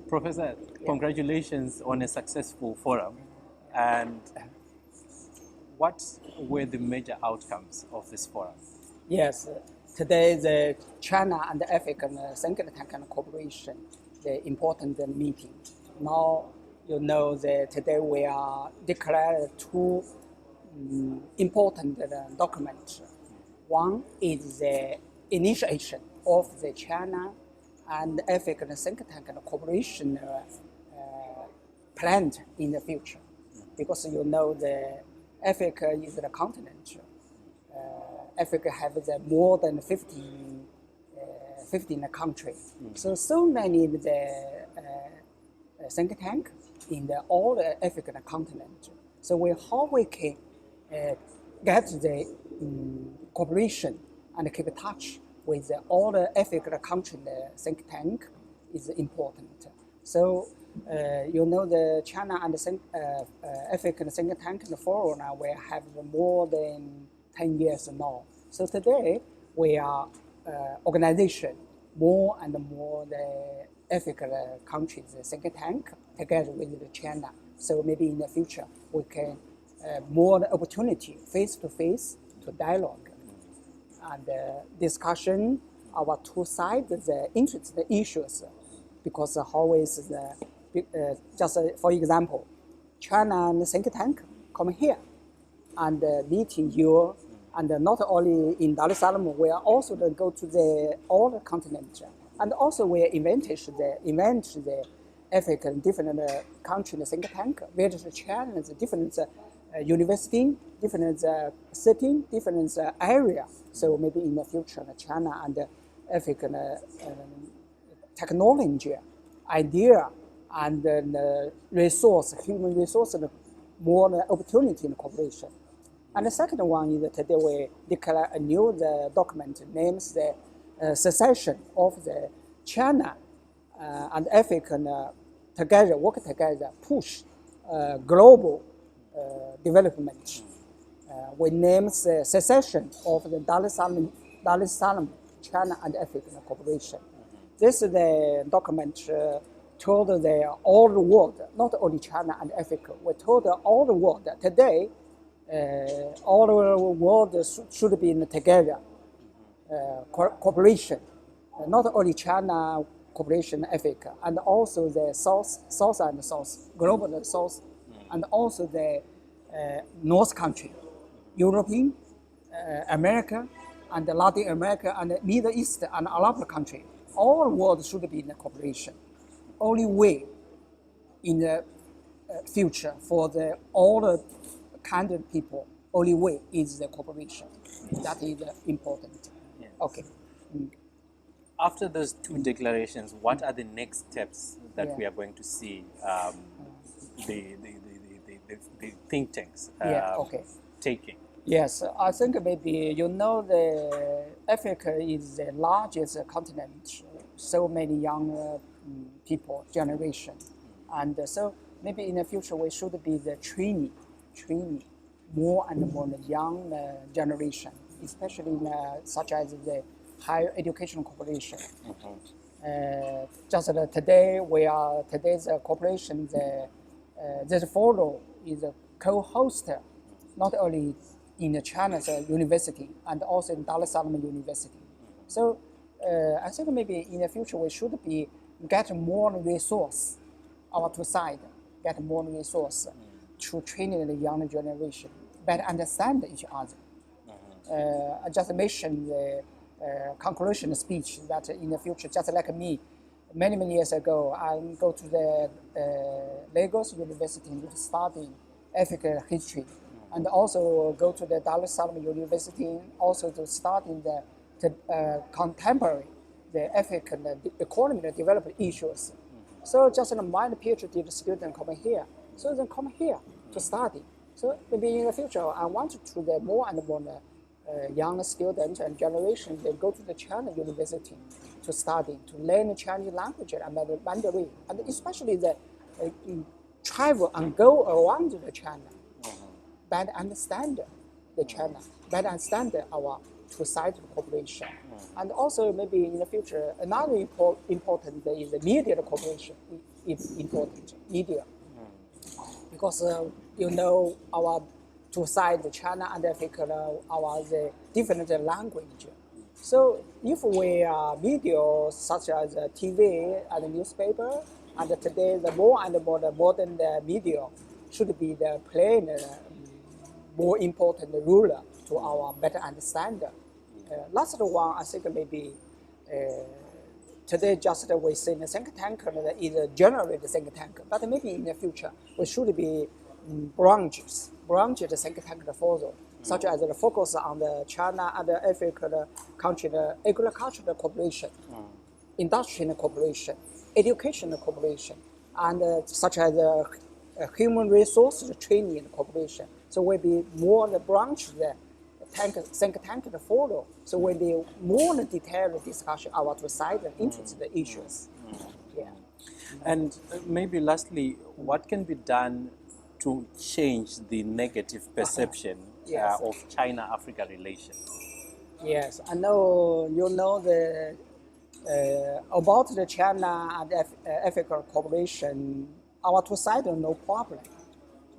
Professor, congratulations on a successful forum. And what were the major outcomes of this forum? Yes, today the China and the African think tank and cooperation, the important meeting. Now you know that today we are declared two important documents. One is the initiation of the China and African think tank and cooperation planned in the future, because you know the Africa is the continent. Africa has more than 15 countries. So many of the think tank in all the African continent. So how we can get the cooperation and keep in touch with all the African country think tank is important. So you know the China and the African think tank in the forum now we have more than 10 years now. So today we are organization more and more the African countries think tank together with the China. So maybe in the future we can more opportunity face-to-face to dialogue and discussion our two sides the interesting issues, because always just for example, China and think tank come here and meeting you, and not only in Dar es Salaam, we are also go to all the continent, and also we invent the African different country think tank, where the China is different university, different city, different area. So maybe in the future, China and African technology, idea, and resource, human resource, more opportunity in cooperation. And the second one is that today we declare a new document names the secession of the China and African together, work together, push global development. We name the secession of the Dar es Salaam, China and African cooperation. This is the document told all the world, not only China and Africa. We told all the world that today all the world should be together, cooperation, not only China cooperation, Africa, and also the South and South, global South, and also the North country, European, America, and Latin America, and the Middle East, and Arab country. All world should be in cooperation. Only way in the future for all the kind of people, only way is the cooperation. That is important. Yes. Okay. After those two declarations, what are the next steps that we are going to see the think tanks taking? Yes, I think maybe you know the Africa is the largest continent. So many young people generation, and so maybe in the future we should be the training more and more the young generation, especially in, such as the higher education cooperation. Just today today's cooperation. This forum is a co-host, not only in China's university and also in Dar es Salaam University. So I think maybe in the future we should get more resource, our two sides get more resource to train the young generation, better understand each other. I just mentioned the conclusion speech that in the future, just like me, many years ago, I go to the Lagos University to study African history, and also go to the Dar es Salaam University also to study the contemporary, the African economy development issues. So just my PhD student come here, so they come here to study. So maybe in the future, I want to the more and more young students and generation, they go to the China University to study, to learn Chinese language and Mandarin, and especially the travel and go around the China, better understand the China, better understand our two-sided cooperation. And also maybe in the future, another important is the media cooperation is important, media. Because our two sides, China and Africa, our the different language. So if we are media such as TV and newspaper, and today the more and more the modern media should be the playing more important role to our better understanding. Last one, I think maybe today just we see the think tank is generally the think tank, but maybe in the future we should be branches think tank further, such as the focus on the China and the Africa country, the agricultural cooperation, industrial cooperation, educational cooperation, and such as human resources training cooperation. So we'll be more the branch the think tank to follow. So we'll be more detailed discussion about two sides and interest issues. Yeah. And maybe lastly, what can be done to change the negative perception Yes. of China-Africa relations? Yes, I know you know the about the China and Africa cooperation. Our two sides no problem,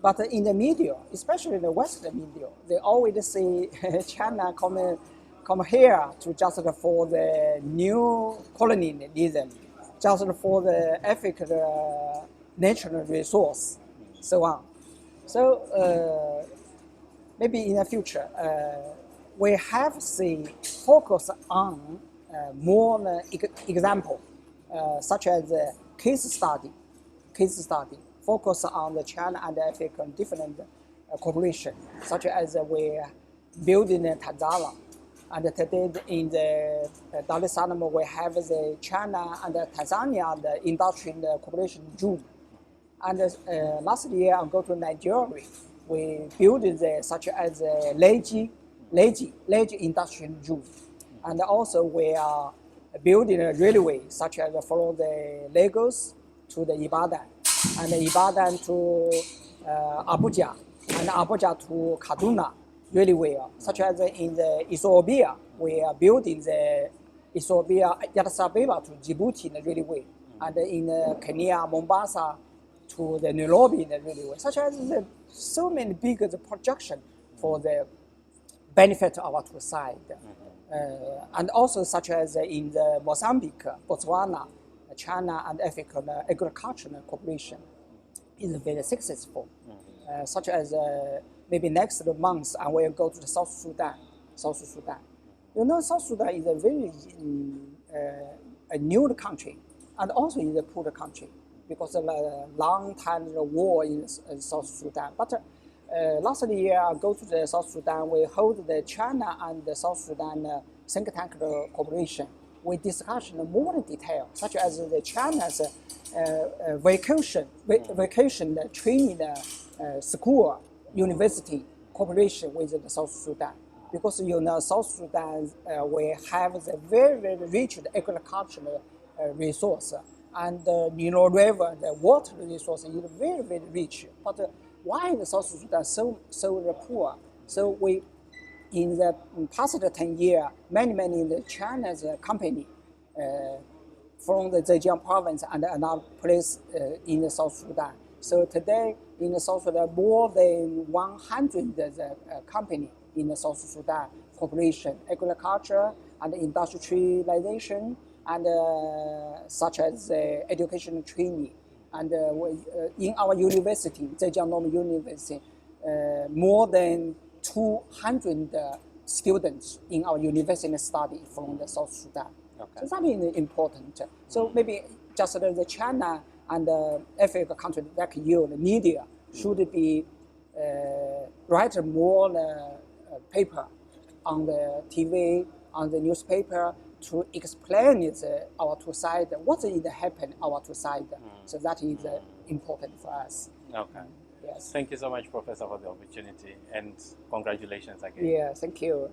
but in the media, especially the Western media, they always say China come here to just for the new colonialism, just for the African natural resource, so on. So maybe in the future, we have to focus on more example, such as case study, focus on the China and African different cooperation, such as we building in Tanzania. And today in the Dar es Salaam, we have the China and Tanzania the industrial cooperation June. And last year I go to Nigeria, we built the such as Leji industrial June. And also we are building a railway such as from the Lagos to the Ibadan, and Ibadan to Abuja, and Abuja to Kaduna railway. Such as in the Ethiopia, we are building the Ethiopia Addis Ababa to Djibouti the railway, and in Kenya Mombasa to the Nairobi the railway. Such as so many big projection for the benefit of our two sides. And also such as in the Mozambique, Botswana, China and African agricultural cooperation is very successful. Such as maybe next month I will go to the South Sudan. You know, South Sudan is a very a new country, and also is a poor country because of a long time war in South Sudan. But last year I go to the South Sudan, we hold the China and the South Sudan think tank cooperation. We discuss in more detail, such as the China's vacation training school, university cooperation with the South Sudan. Because you know, South Sudan we have the very, very rich agricultural resource, and the Nilo River, the water resource is very, very rich. But why the South Sudan so poor? So we, in the past 10 years, many in the China's company from the Zhejiang province and another place in the South Sudan. So today in the South Sudan, more than 100 company in the South Sudan cooperation, agriculture and industrialization, and such as education training. And in our university, Zhejiang Normal University, more than 200 students in our university study from the South Sudan. Okay. So that is important. So maybe just the China and Africa country like you, the media, should be write more paper on the TV, on the newspaper, to explain it, our two sides, what is happen our two sides. So that is important for us. Okay. Yes. Thank you so much, Professor, for the opportunity, and congratulations again. Yeah, thank you.